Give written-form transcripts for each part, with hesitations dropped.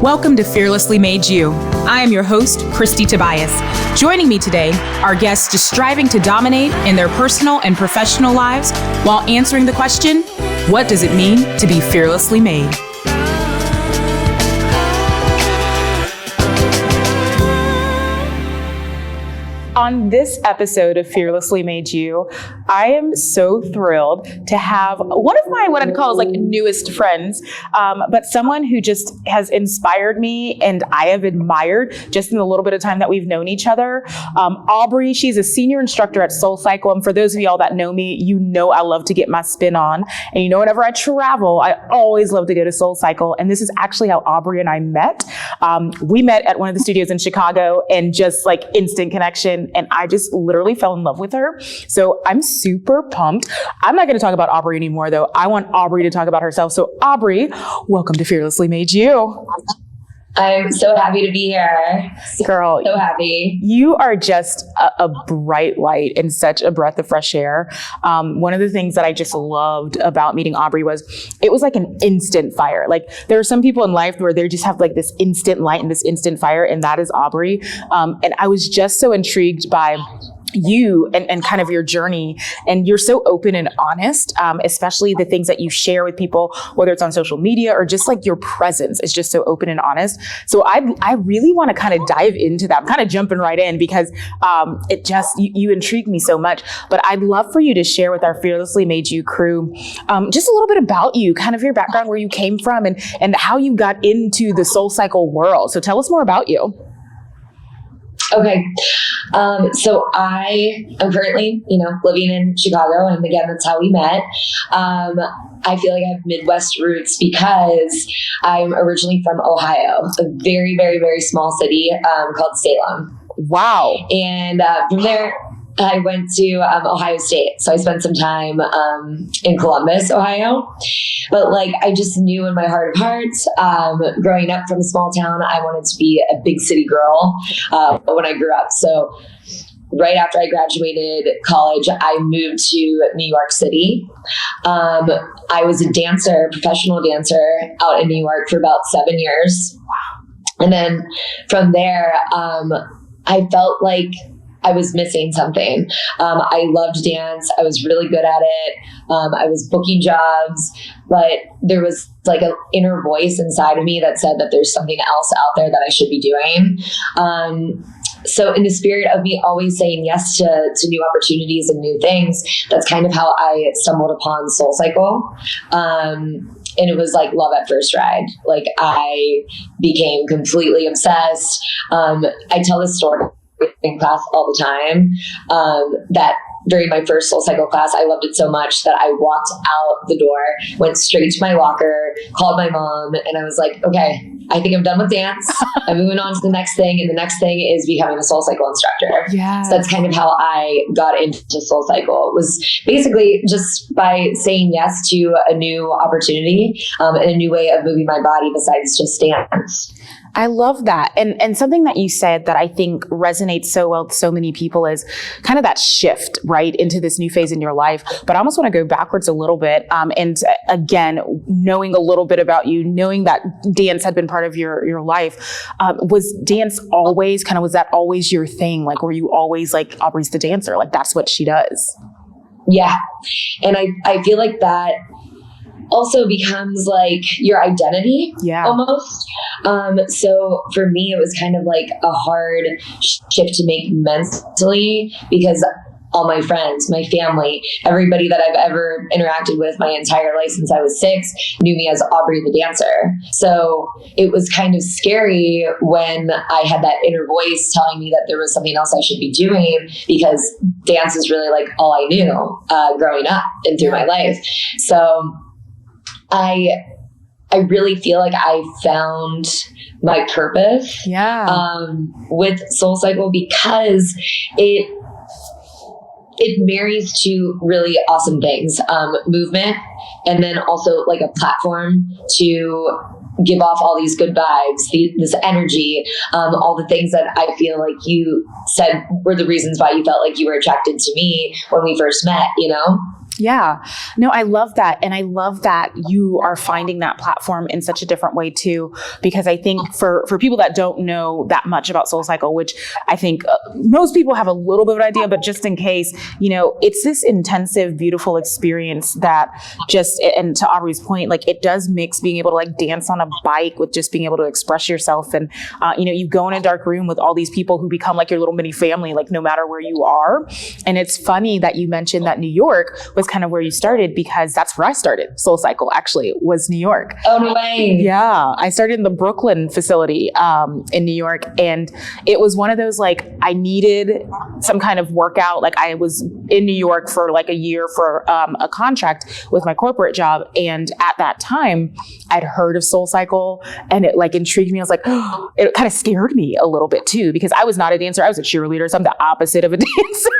Welcome to Fearlessly Made You. I am your host, Kristie Tobias. Joining me today are guests just striving to dominate in their personal and professional lives while answering the question, what does it mean to be fearlessly made? On this episode of Fearlessly Made You, I am so thrilled to have one of my, what I'd call is like newest friends, but someone who just has inspired me and I have admired just in the little bit of time that we've known each other. Aubrey, she's a senior instructor at SoulCycle. And for those of y'all that know me, you know I love to get my spin on. And you know, whenever I travel, I always love to go to SoulCycle. And this is actually how Aubrey and I met. We met at one of the studios in Chicago and just like instant connection. And I just literally fell in love with her. So I'm super pumped. I'm not going to talk about Aubrey anymore, though. I want Aubrey to talk about herself. So Aubrey, welcome to Fearlessly Made You. I'm so happy to be here. Girl, so happy. You are just a bright light and such a breath of fresh air. One of the things that I just loved about meeting Aubrey was it was like an instant fire. Like there are some people in life where they just have like this instant light and this instant fire, and that is Aubrey. And I was just so intrigued by you and kind of your journey, and you're so open and honest, especially the things that you share with people, whether it's on social media or just like your presence is just so open and honest. So I really want to kind of dive into that. I'm kind of jumping right in because it just, you intrigue me so much, but I'd love for you to share with our Fearlessly Made You crew just a little bit about you, kind of your background, where you came from and how you got into the SoulCycle world. So tell us more about you. Okay. So I am currently, living in Chicago, and again, that's how we met. I feel like I have Midwest roots because I'm originally from Ohio, a very, very, very small city, called Salem. Wow. And, from there, I went to Ohio State. So I spent some time in Columbus, Ohio. But I just knew in my heart of hearts, growing up from a small town, I wanted to be a big city girl when I grew up. So right after I graduated college, I moved to New York City. I was a dancer, professional dancer out in New York for about 7 years. And then from there, I felt like I was missing something. I loved dance. I was really good at it. I was booking jobs, but there was like an inner voice inside of me that said that there's something else out there that I should be doing. So in the spirit of me always saying yes to new opportunities and new things, that's kind of how I stumbled upon SoulCycle. And it was like love at first ride. Like I became completely obsessed. I tell this story in class all the time, that during my first SoulCycle class, I loved it so much that I walked out the door, went straight to my locker, called my mom, and I was like, okay, I think I'm done with dance. I'm moving on to the next thing. And the next thing is becoming a SoulCycle instructor. Yeah. So that's kind of how I got into SoulCycle. It was basically just by saying yes to a new opportunity, and a new way of moving my body besides just dance. I love that. And something that you said that I think resonates so well with so many people is kind of that shift, right, into this new phase in your life. But I almost want to go backwards a little bit. And again, knowing a little bit about you, knowing that dance had been part of your life, was dance always was that always your thing? Like, were you always like, Aubrey's the dancer? Like, that's what she does. Yeah. And I feel like that also becomes like your identity, almost. So for me, it was kind of like a hard shift to make mentally, because all my friends, my family, everybody that I've ever interacted with my entire life since I was 6 knew me as Aubrey the dancer. So it was kind of scary when I had that inner voice telling me that there was something else I should be doing, because dance is really like all I knew growing up and through my life. So I really feel like I found my purpose with SoulCycle, because it marries two really awesome things, movement, and then also like a platform to give off all these good vibes, this energy, all the things that I feel like you said were the reasons why you felt like you were attracted to me when we first met, Yeah, no, I love that. And I love that you are finding that platform in such a different way too, because I think for people that don't know that much about SoulCycle, which I think most people have a little bit of an idea, but just in case, it's this intensive, beautiful experience that just, and to Aubrey's point, like it does mix being able to like dance on a bike with just being able to express yourself. And, you go in a dark room with all these people who become like your little mini family, like no matter where you are. And it's funny that you mentioned that New York was kind of where you started, because that's where I started. SoulCycle actually was New York. Oh, no way. Yeah. I started in the Brooklyn facility in New York. And it was one of those, like, I needed some kind of workout. Like I was in New York for like a year for a contract with my corporate job. And at that time I'd heard of SoulCycle and it like intrigued me. I was like, oh, it kind of scared me a little bit too, because I was not a dancer. I was a cheerleader. So I'm the opposite of a dancer.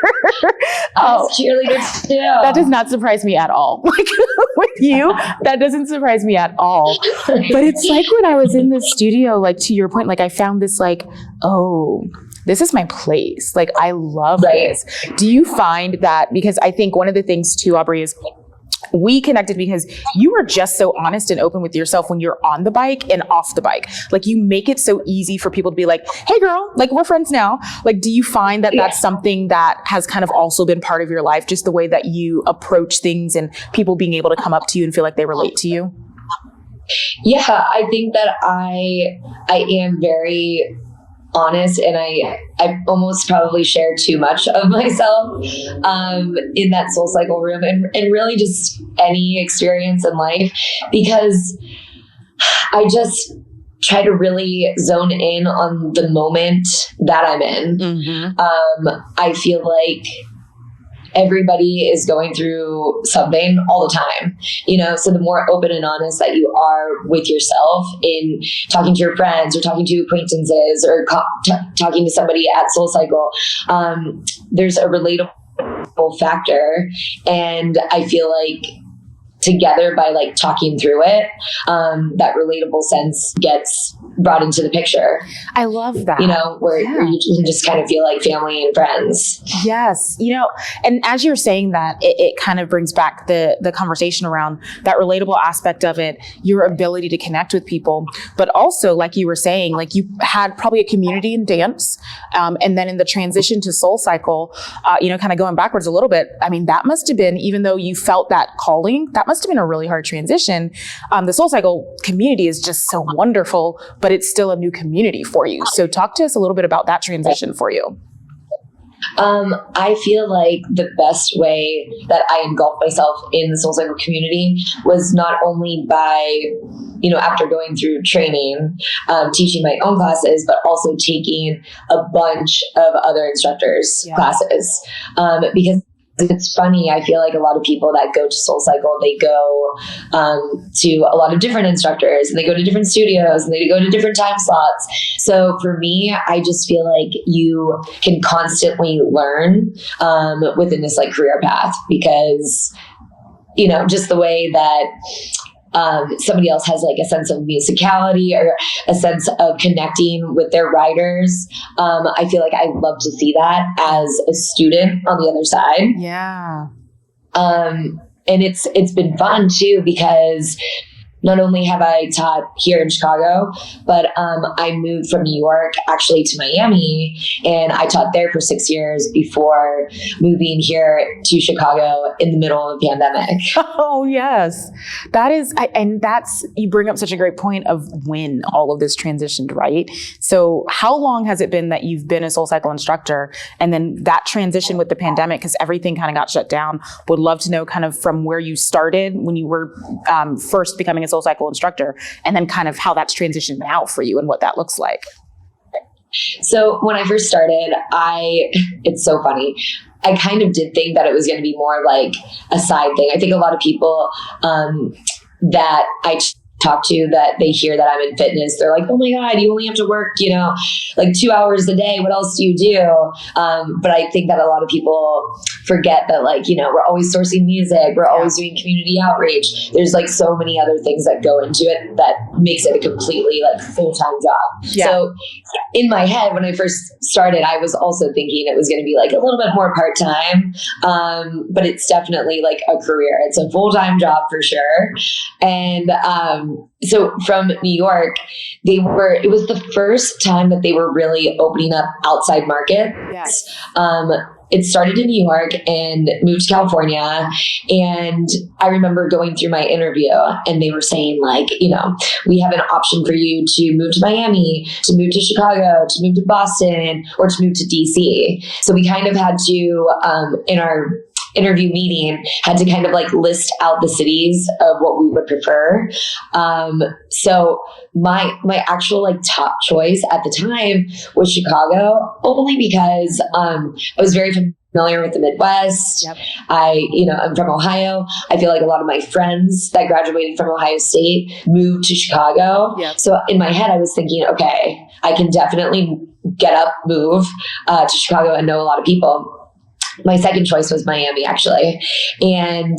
I was cheerleader too. That does not surprise me at all. Like with you, that doesn't surprise me at all. But it's like when I was in the studio, like to your point, like I found this like, oh, this is my place. Like I love this. Do you find that, because I think one of the things too, Aubrey, is we connected because you are just so honest and open with yourself when you're on the bike and off the bike. Like you make it so easy for people to be like, hey girl, like we're friends now. Like, do you find that that's something that has kind of also been part of your life? Just the way that you approach things and people being able to come up to you and feel like they relate to you? Yeah, I think that I am very honest, and I almost probably share too much of myself in that SoulCycle room, and really just any experience in life, because I just try to really zone in on the moment that I'm in. Mm-hmm. I feel like everybody is going through something all the time, so the more open and honest that you are with yourself in talking to your friends or talking to acquaintances or talking to somebody at SoulCycle, there's a relatable factor. And I feel like together, by like talking through it, that relatable sense gets brought into the picture. I love that. Where you can just kind of feel like family and friends. Yes. And as you're saying that, it kind of brings back the conversation around that relatable aspect of it, your ability to connect with people, but also like you were saying, like you had probably a community in dance. And then in the transition to SoulCycle, kind of going backwards a little bit, I mean, that must have been, even though you felt that calling, that must have been a really hard transition. The SoulCycle community is just so wonderful, but it's still a new community for you. So talk to us a little bit about that transition for you. I feel like the best way that I engulfed myself in the SoulCycle community was not only by, after going through training, teaching my own classes, but also taking a bunch of other instructors' classes. Because it's funny, I feel like a lot of people that go to SoulCycle, they go to a lot of different instructors, and they go to different studios, and they go to different time slots. So for me, I just feel like you can constantly learn within this like career path, because just the way that somebody else has like a sense of musicality or a sense of connecting with their riders. I feel like I love to see that as a student on the other side. Yeah. And it's been fun too, because not only have I taught here in Chicago, but I moved from New York actually to Miami, and I taught there for 6 years before moving here to Chicago in the middle of a pandemic. Oh, yes. That is, you bring up such a great point of when all of this transitioned, right? So how long has it been that you've been a SoulCycle instructor, and then that transition with the pandemic, because everything kind of got shut down? Would love to know kind of from where you started when you were first becoming a SoulCycle instructor, and then kind of how that's transitioned now for you and what that looks like. So when I first started, it's so funny. I kind of did think that it was going to be more like a side thing. I think a lot of people that I talk to that they hear that I'm in fitness, they're like, oh my God, you only have to work, like 2 hours a day. What else do you do? But I think that a lot of people forget that, like, we're always sourcing music. We're always doing community outreach. There's like so many other things that go into it that makes it a completely like full-time job. Yeah. So in my head, when I first started, I was also thinking it was going to be like a little bit more part-time. But it's definitely like a career. It's a full-time job for sure. And, so from New York, it was the first time that they were really opening up outside markets. Yes. It started in New York and moved to California. And I remember going through my interview and they were saying like, we have an option for you to move to Miami, to move to Chicago, to move to Boston, or to move to DC. So we kind of had to, in our interview meeting, had to kind of like list out the cities of what we would prefer. So my actual like top choice at the time was Chicago, only because I was very familiar with the Midwest. Yep. I'm from Ohio. I feel like a lot of my friends that graduated from Ohio State moved to Chicago. Yep. So in my head, I was thinking, okay, I can definitely get up, move to Chicago and know a lot of people. My second choice was Miami, actually. And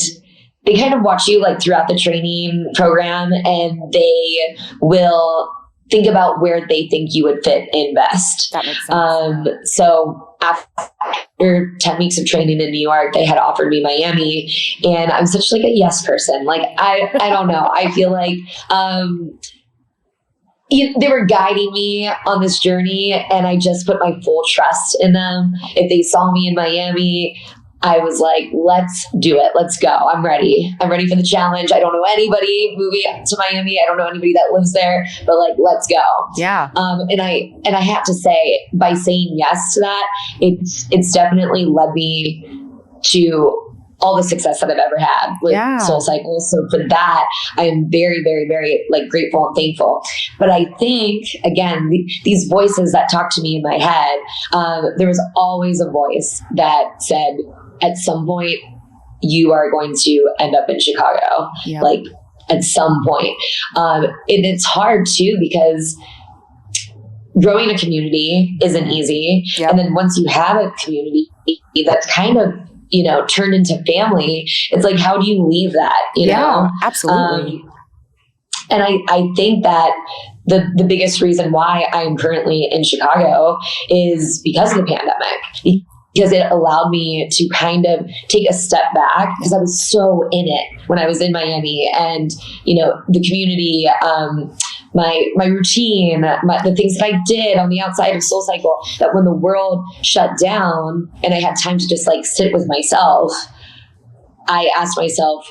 they kind of watch you like throughout the training program, and they will think about where they think you would fit in best. That makes sense. So after 10 weeks of training in New York, they had offered me Miami, and I'm such like a yes person. Like, I don't know. I feel like, they were guiding me on this journey, and I just put my full trust in them. If they saw me in Miami, I was like, let's do it. Let's go. I'm ready. I'm ready for the challenge. I don't know anybody moving to Miami. I don't know anybody that lives there, but like, let's go. Yeah. And I have to say, by saying yes to that, it's definitely led me to all the success that I've ever had with SoulCycle. So for that, I am very, very, very like grateful and thankful. But I think, again, these voices that talk to me in my head, there was always a voice that said, at some point, you are going to end up in Chicago. Yep. Like at some point. And it's hard too, because growing a community isn't easy. Yep. And then once you have a community that's kind of, turned into family, it's like, how do you leave that? You know? Absolutely. And I think that the biggest reason why I'm currently in Chicago is because of the pandemic, because it allowed me to kind of take a step back, because I was so in it when I was in Miami, and, the community, my routine, the things that I did on the outside of SoulCycle, that when the world shut down and I had time to just like sit with myself, I asked myself,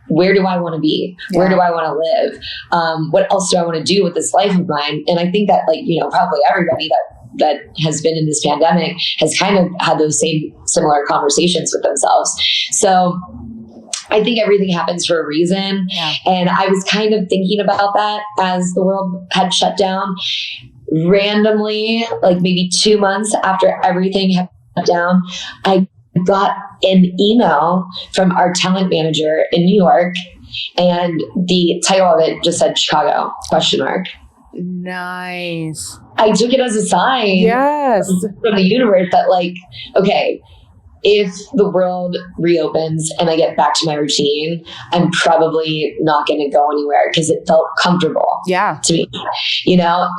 where do I want to be? Yeah. Where do I want to live? What else do I want to do with this life of mine? And I think that probably everybody that has been in this pandemic has kind of had those similar conversations with themselves. So I think everything happens for a reason. Yeah. And I was kind of thinking about that as the world had shut down. Randomly, like maybe 2 months after everything had shut down, I got an email from our talent manager in New York, and the title of it just said Chicago ? Nice. I took it as a sign from the universe that like, okay, if the world reopens and I get back to my routine, I'm probably not going to go anywhere, because it felt comfortable to me,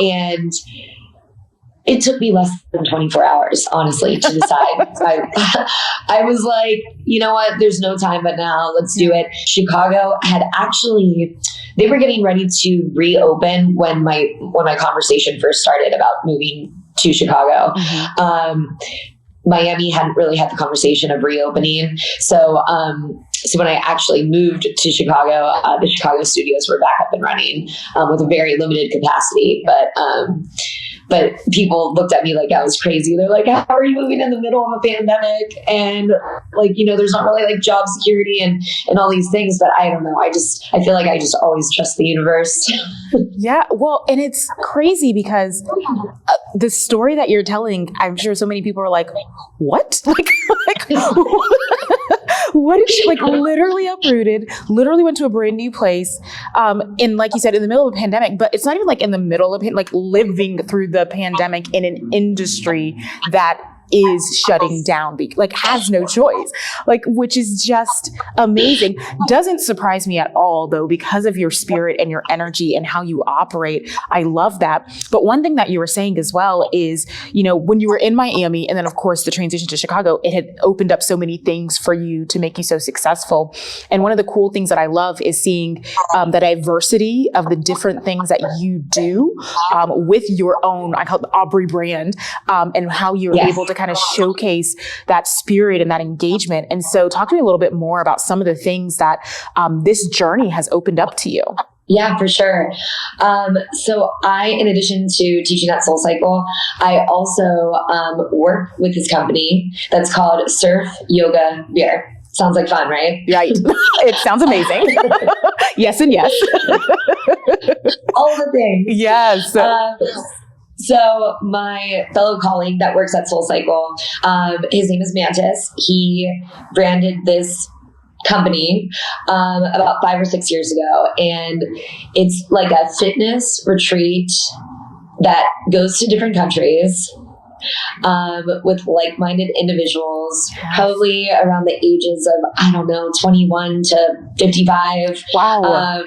and it took me less than 24 hours, honestly, to decide. I was like, you know what? There's no time but now. Let's do it. Chicago had they were getting ready to reopen when my conversation first started about moving to Chicago. Mm-hmm. Miami hadn't really had the conversation of reopening. So when I actually moved to Chicago, the Chicago studios were back up and running with a very limited capacity. But people looked at me like I was crazy. They're like, how are you moving in the middle of a pandemic? And there's not really like job security and all these things. But I don't know. I feel like I just always trust the universe. Yeah. Well, and it's crazy because the story that you're telling, I'm sure so many people are like, what? What did she, like, literally uprooted, literally went to a brand new place, in, like you said, in the middle of a pandemic, but it's not even like in the middle of it, like living through the pandemic in an industry that is shutting down, like has no choice, like, which is just amazing. Doesn't surprise me at all though, because of your spirit and your energy and how you operate. I love that. But one thing that you were saying as well is, you know, when you were in Miami and then of course the transition to Chicago, it had opened up so many things for you to make you so successful. And one of the cool things that I love is seeing the diversity of the different things that you do with your own, I call it the Aubrey brand, and how you're able to kind of showcase that spirit and that engagement. And so talk to me a little bit more about some of the things that this journey has opened up to you. Yeah, for sure. So I, in addition to teaching at SoulCycle, I also work with this company that's called Surf Yoga Beer. Sounds like fun, right? Right. It sounds amazing. Yes and yes. All the things. Yes. So my fellow colleague that works at SoulCycle, his name is Mantis. He branded this company about 5 or 6 years ago. And it's like a fitness retreat that goes to different countries with like-minded individuals, probably around the ages of, I don't know, 21 to 55. Wow.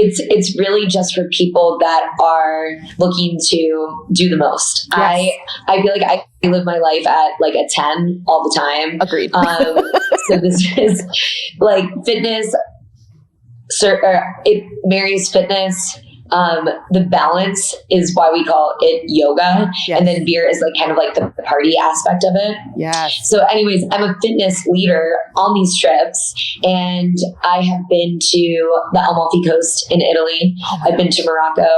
It's really just for people that are looking to do the most. Yes. I feel like I live my life at like a 10 all the time. Agreed. So this is like fitness. It marries fitness. The balance is why we call it yoga. Yes. And then beer is like kind of like the party aspect of it. Yes. So anyways, I'm a fitness leader on these trips, and I have been to the Amalfi Coast in Italy. I've been to Morocco.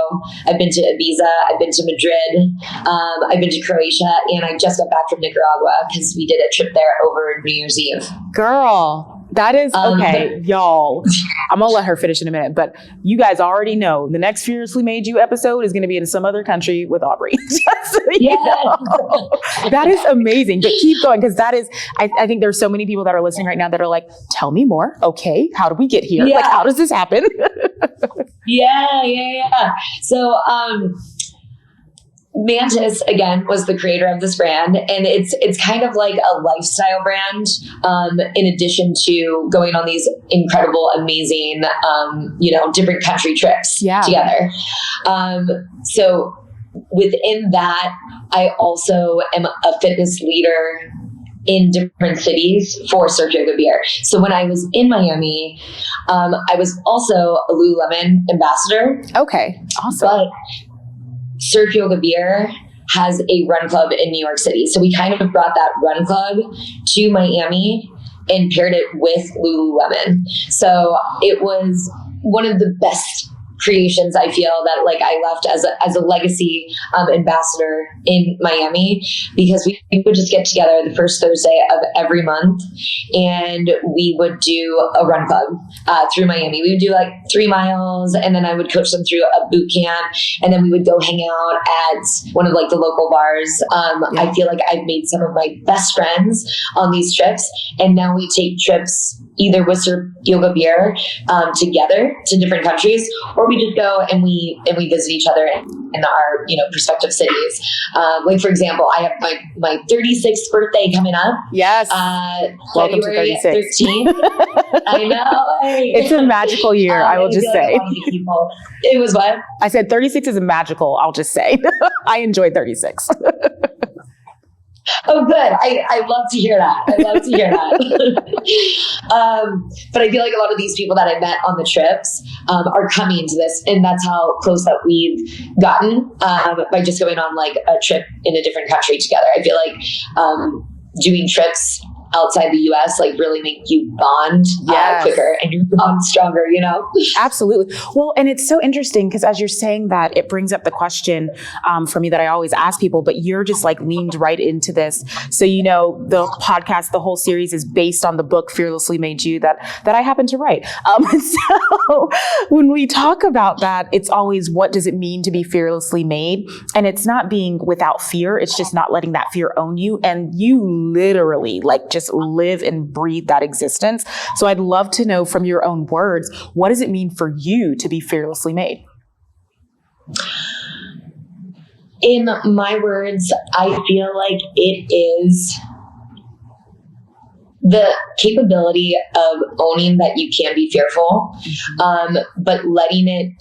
I've been to Ibiza. I've been to Madrid. I've been to Croatia, and I just got back from Nicaragua because we did a trip there over New Year's Eve. Girl. That is okay, y'all. I'm gonna let her finish in a minute, but you guys already know the next Fiercely Made You episode is going to be in some other country with Aubrey. Just so you know. That is amazing. But keep going, because that is, I think there's so many people that are listening right now that are like, tell me more. Okay, how do we get here? Yeah. Like, how does this happen? Yeah. So, Mantis, again, was the creator of this brand, and it's kind of like a lifestyle brand, in addition to going on these incredible, amazing, different country trips together. So within that, I also am a fitness leader in different cities for Surf Yoga Beer. So when I was in Miami, I was also a Lululemon ambassador. Okay, awesome. But Surf Yoga Beer has a run club in New York City. So we kind of brought that run club to Miami and paired it with Lululemon. So it was one of the best creations, I feel, that like I left as a legacy ambassador in Miami, because we would just get together the first Thursday of every month and we would do a run club through Miami. We would do like 3 miles, and then I would coach them through a boot camp, and then we would go hang out at one of like the local bars. I feel like I've made some of my best friends on these trips, and now we take trips either with Surf Yoga Beer together to different countries, or we just go and we visit each other in our prospective cities. Like for example, I have my 36th birthday coming up. Yes. Welcome February to 36. 13th. I know. It's a magical year. I will just say. It was what? I said 36 is a magical. I'll just say. I enjoyed 36. Oh, good. I love to hear that. But I feel like a lot of these people that I met on the trips are coming to this, and that's how close that we've gotten by just going on like a trip in a different country together. I feel like doing trips outside the US like really make you bond quicker, and you bond stronger, Absolutely. Well, and it's so interesting because as you're saying that, it brings up the question for me that I always ask people, but you're just like leaned right into this. So, the podcast, the whole series is based on the book Fearlessly Made You that I happen to write. So when we talk about that, it's always, what does it mean to be fearlessly made? And it's not being without fear. It's just not letting that fear own you. And you literally like just just live and breathe that existence. So I'd love to know from your own words, what does it mean for you to be fearlessly made? In my words, I feel like it is the capability of owning that you can be fearful, but letting it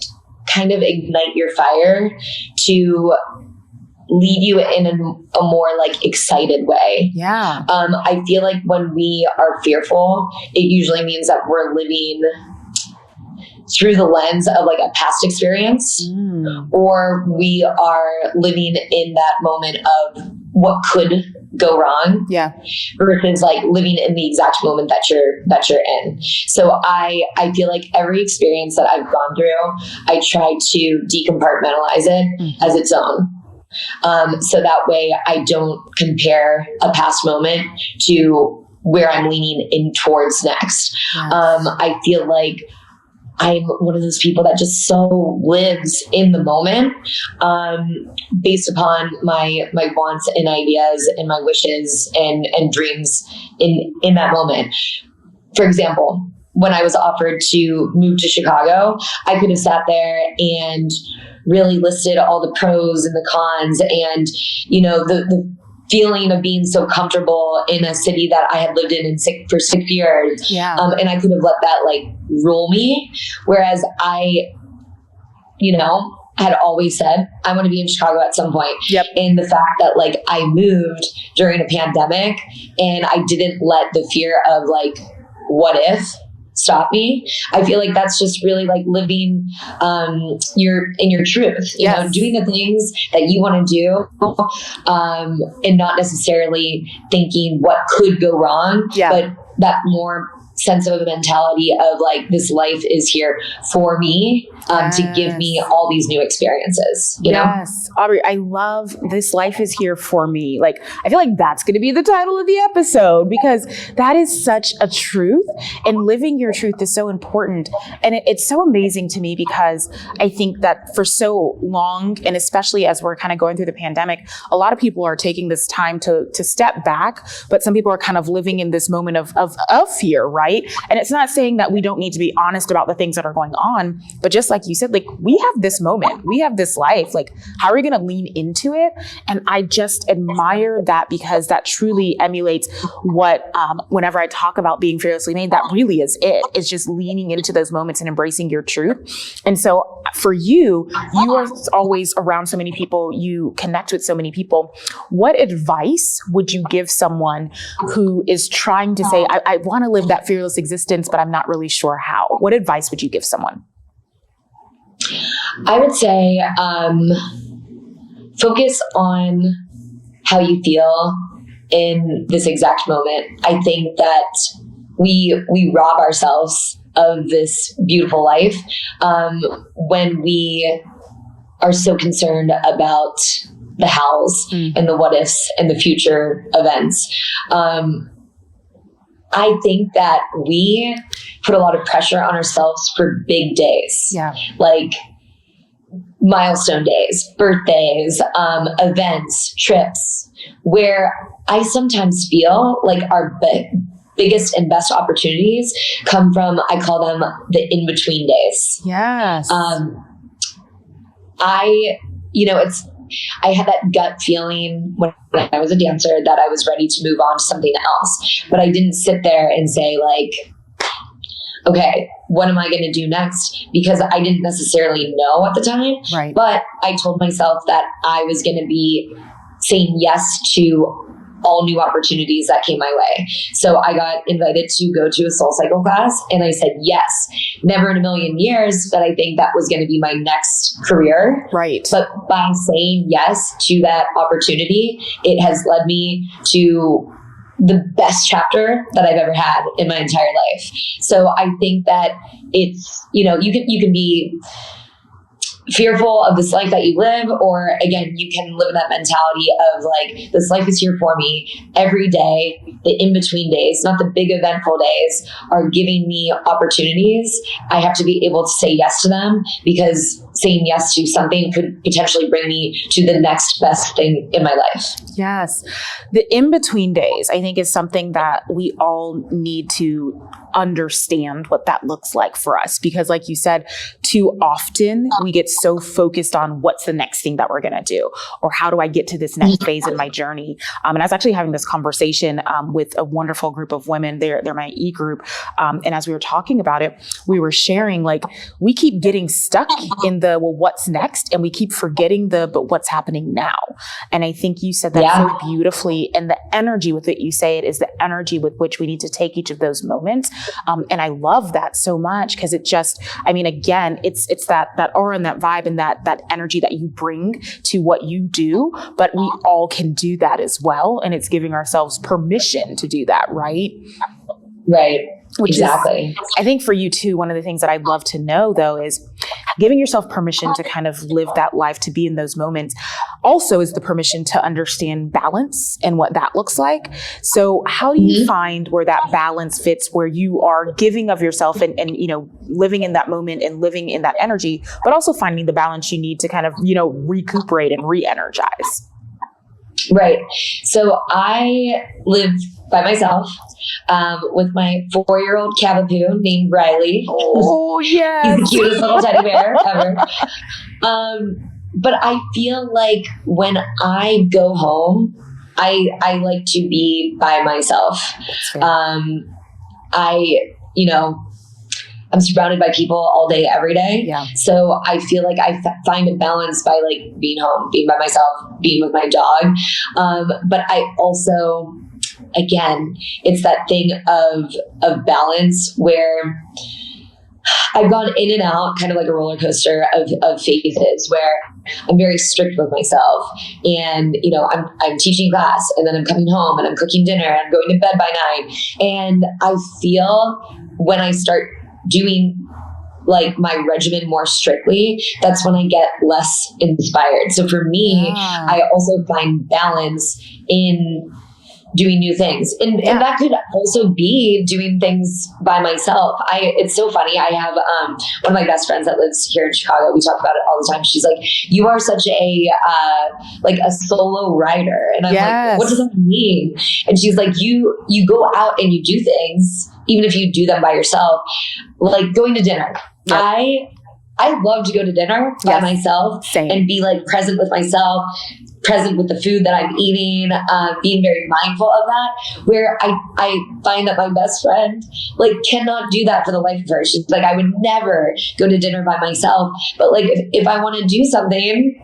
kind of ignite your fire to lead you in a more like excited way. Yeah. I feel like when we are fearful, it usually means that we're living through the lens of like a past experience, or we are living in that moment of what could go wrong, versus like living in the exact moment that you're in. So I feel like every experience that I've gone through, I try to decompartmentalize it as its own. So that way I don't compare a past moment to where I'm leaning in towards next. I feel like I'm one of those people that just so lives in the moment, based upon my wants and ideas and my wishes and dreams in that moment. For example, when I was offered to move to Chicago, I could have sat there and really listed all the pros and the cons and, you know, the feeling of being so comfortable in a city that I had lived in for 6 years. And I could have let that like rule me. Whereas I, you know, had always said, I want to be in Chicago at some point. And the fact that like I moved during a pandemic and I didn't let the fear of like, what if stop me. I feel like that's just really like living your truth, you know, doing the things that you want to do, and not necessarily thinking what could go wrong, but that more sense of a mentality of like, this life is here for me, to give me all these new experiences, you know? Aubrey, I love this life is here for me. Like, I feel like that's going to be the title of the episode, because that is such a truth, and living your truth is so important. And it's so amazing to me, because I think that for so long, and especially as we're kind of going through the pandemic, a lot of people are taking this time to step back, but some people are kind of living in this moment of fear, right? And it's not saying that we don't need to be honest about the things that are going on, but just like you said, like, we have this moment, we have this life, like, how are we going to lean into it? And I just admire that, because that truly emulates what, whenever I talk about being fearlessly made, that really is it. It's just leaning into those moments and embracing your truth. And so for you, you are always around so many people, you connect with so many people. What advice would you give someone who is trying to say, I want to live that fearless existence, but I'm not really sure how? What advice would you give someone? I would say, focus on how you feel in this exact moment. I think that we rob ourselves of this beautiful life, when we are so concerned about the hows and the what ifs and the future events. I think that we put a lot of pressure on ourselves for big days, like milestone days, birthdays, events, trips, where I sometimes feel like our biggest and best opportunities come from, I call them the in-between days. I had that gut feeling when I was a dancer that I was ready to move on to something else, but I didn't sit there and say like, okay, what am I going to do next? Because I didn't necessarily know at the time, but I told myself that I was going to be saying yes to all new opportunities that came my way. So I got invited to go to a SoulCycle class, and I said yes. Never in a million years that I think that was going to be my next career. But by saying yes to that opportunity, it has led me to the best chapter that I've ever had in my entire life. So I think that it's, you know, you can be fearful of this life that you live, or again, you can live in that mentality of like, this life is here for me every day. The in-between days, not the big eventful days, are giving me opportunities. I have to be able to say yes to them, because saying yes to something could potentially bring me to the next best thing in my life. Yes. The in-between days, I think, is something that we all need to understand what that looks like for us. Because like you said, too often we get so focused on what's the next thing that we're going to do, or how do I get to this next phase in my journey. And I was actually having this conversation with a wonderful group of women. They're my E group. And as we were talking about it, we were sharing, like, we keep getting stuck in the, well, what's next? And we keep forgetting but what's happening now. And I think you said that so beautifully. And the energy with which you say it is the energy with which we need to take each of those moments. And I love that so much, because it just, I mean, again, it's that aura and that vibe and that energy that you bring to what you do, but we all can do that as well. And it's giving ourselves permission to do that, right? Right. Which exactly. is, I think for you too, one of the things that I'd love to know though is giving yourself permission to kind of live that life, to be in those moments, also is the permission to understand balance and what that looks like. So how do you find where that balance fits, where you are giving of yourself and, you know, living in that moment and living in that energy, but also finding the balance you need to kind of, you know, recuperate and re-energize? Right. So I live by myself with my 4-year-old Cavapoo named Riley. Oh, yes. He's the cutest little teddy bear ever. But I feel like when I go home, I like to be by myself. I'm surrounded by people all day, every day. Yeah. So I feel like I find a balance by like being home, being by myself, being with my dog. But I also, again, it's that thing of balance where I've gone in and out, kind of like a roller coaster of phases where I'm very strict with myself, and you know, I'm teaching class, and then I'm coming home and I'm cooking dinner and I'm going to bed by 9. And I feel when I start doing like my regimen more strictly, that's when I get less inspired. So for me, I also find balance in doing new things. And that could also be doing things by myself. It's so funny. I have one of my best friends that lives here in Chicago. We talk about it all the time. She's like, you are such a solo rider. And I'm like, what does that mean? And she's like, you go out and you do things, even if you do them by yourself, like going to dinner. Yep. I love to go to dinner by myself and be like present with myself, present with the food that I'm eating, being very mindful of that, where I find that my best friend like cannot do that for the life of her. She's like, I would never go to dinner by myself, but like if I want to do something,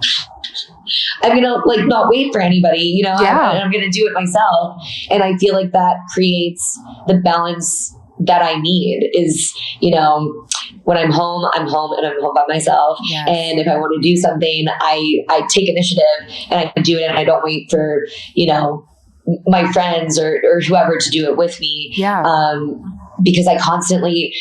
I'm going to like not wait for anybody, you know, I'm going to do it myself. And I feel like that creates the balance that I need is, you know, when I'm home and I'm home by myself. Yes. And if I want to do something, I take initiative and I do it, and I don't wait for, you know, my friends or whoever to do it with me. Yeah. Because I constantly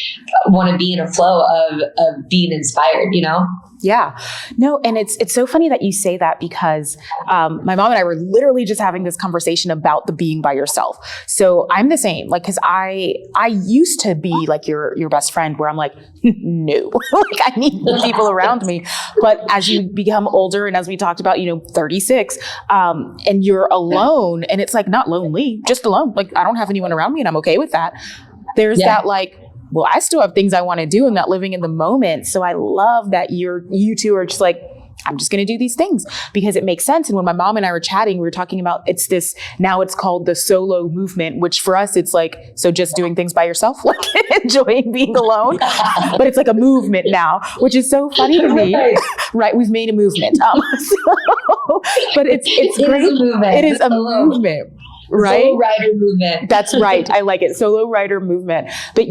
want to be in a flow of being inspired, you know? Yeah. No, and it's so funny that you say that, because my mom and I were literally just having this conversation about the being by yourself. So I'm the same, like, because I used to be like your best friend, where I'm like, no, like I need the people around me. But as you become older, and as we talked about, you know, 36, and you're alone, and it's like not lonely, just alone. Like I don't have anyone around me, and I'm okay with that. There's that like, well, I still have things I want to do. I'm not living in the moment. So I love that you two are just like, I'm just going to do these things because it makes sense. And when my mom and I were chatting, we were talking about now it's called the solo movement, which for us, it's like, so just doing things by yourself, like enjoying being alone, but it's like a movement now, which is so funny to me, right? We've made a movement. But it's great. It is a movement. Right? Solo rider movement. That's right. I like it. Solo rider movement. But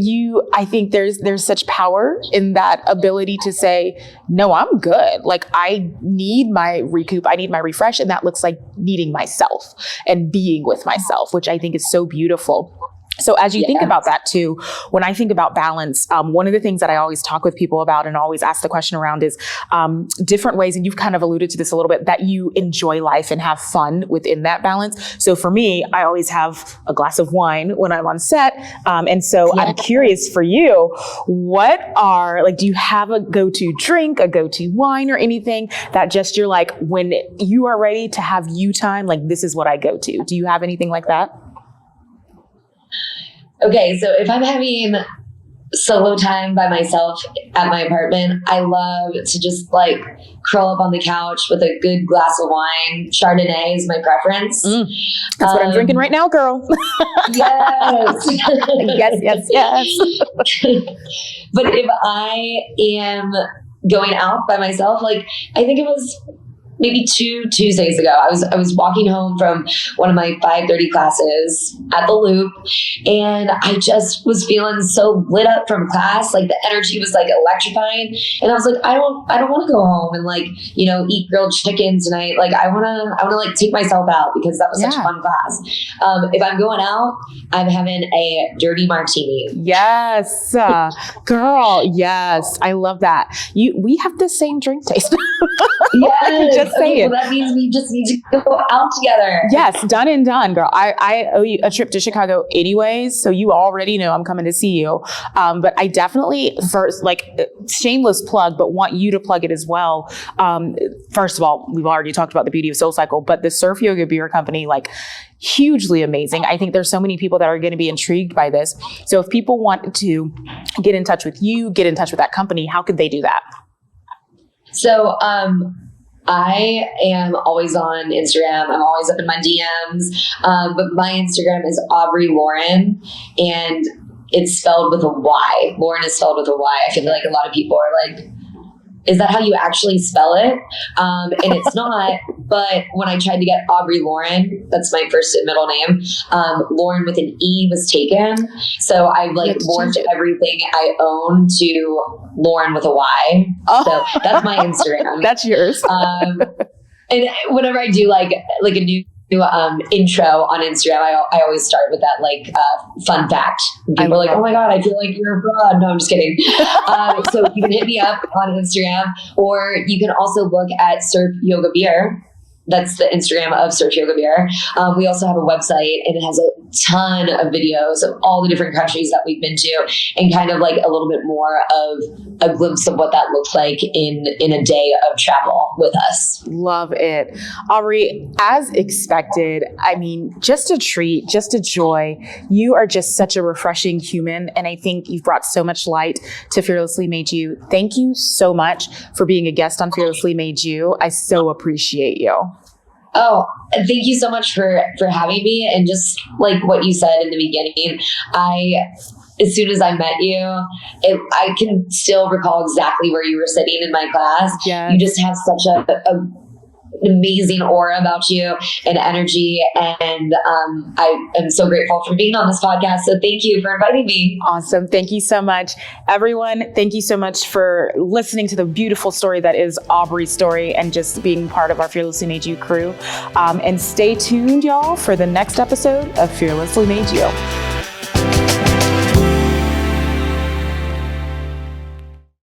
I think there's such power in that ability to say, no, I'm good. Like I need my recoup. I need my refresh. And that looks like needing myself and being with myself, which I think is so beautiful. So as you think about that too, when I think about balance, one of the things that I always talk with people about and always ask the question around is different ways, and you've kind of alluded to this a little bit, that you enjoy life and have fun within that balance. So for me, I always have a glass of wine when I'm on set. And so I'm curious for you, do you have a go-to drink, a go-to wine or anything that just you're like, when you are ready to have you time, like this is what I go to? Do you have anything like that? Okay, so if I'm having solo time by myself at my apartment, I love to just like curl up on the couch with a good glass of wine. Chardonnay is my preference. That's what I'm drinking right now, girl. Yes. yes. But if I am going out by myself, like I think it was maybe 2 Tuesdays ago, I was walking home from one of my 5:30 classes at the Loop, and I just was feeling so lit up from class. Like the energy was like electrifying, and I was like, I don't want to go home and like, you know, eat grilled chicken tonight. Like I want to like take myself out because that was such a fun class. If I'm going out, I'm having a dirty martini. Yes, girl. Yes, I love that. We have the same drink taste. Yes. Just saying. Well, that means we just need to go out together. Yes, done and done, girl. I owe you a trip to Chicago anyways, so you already know I'm coming to see you. But I definitely, first, like, shameless plug, but want you to plug it as well. First of all, we've already talked about the beauty of SoulCycle, but the Surf Yoga Beer Company, like, hugely amazing. I think there's so many people that are going to be intrigued by this. So if people want to get in touch with you, get in touch with that company, how could they do that? So, I am always on Instagram. I'm always up in my DMs. But my Instagram is Aubrey Lauryn, and it's spelled with a Y. Lauryn is spelled with a Y. I feel like a lot of people are like, is that how you actually spell it? And it's not, but when I tried to get Aubrey Lauryn, that's my first and middle name, Lauryn with an E was taken. So I've like morphed everything I own to Lauryn with a Y. Oh. So that's my Instagram. That's yours. And whenever I do like a new intro on Instagram, I always start with that like fun fact. People are like, oh my God, I feel like you're a fraud. No, I'm just kidding. So you can hit me up on Instagram, or you can also look at Surf Yoga Beer. That's the Instagram of Surf Yoga Beer. We also have a website, and it has a ton of videos of all the different countries that we've been to, and kind of like a little bit more of a glimpse of what that looks like in a day of travel with us. Love it. Aubrey, as expected, I mean, just a treat, just a joy. You are just such a refreshing human, and I think you've brought so much light to Fearlessly Made You. Thank you so much for being a guest on Fearlessly Made You. I so appreciate you. Oh, thank you so much for having me. And just like what you said in the beginning, as soon as I met you, I can still recall exactly where you were sitting in my class. Yes. You just have such an amazing aura about you and energy. And I am so grateful for being on this podcast. So thank you for inviting me. Awesome. Thank you so much. Everyone, thank you so much for listening to the beautiful story that is Aubrey's story and just being part of our Fearlessly Made You crew. And stay tuned, y'all, for the next episode of Fearlessly Made You.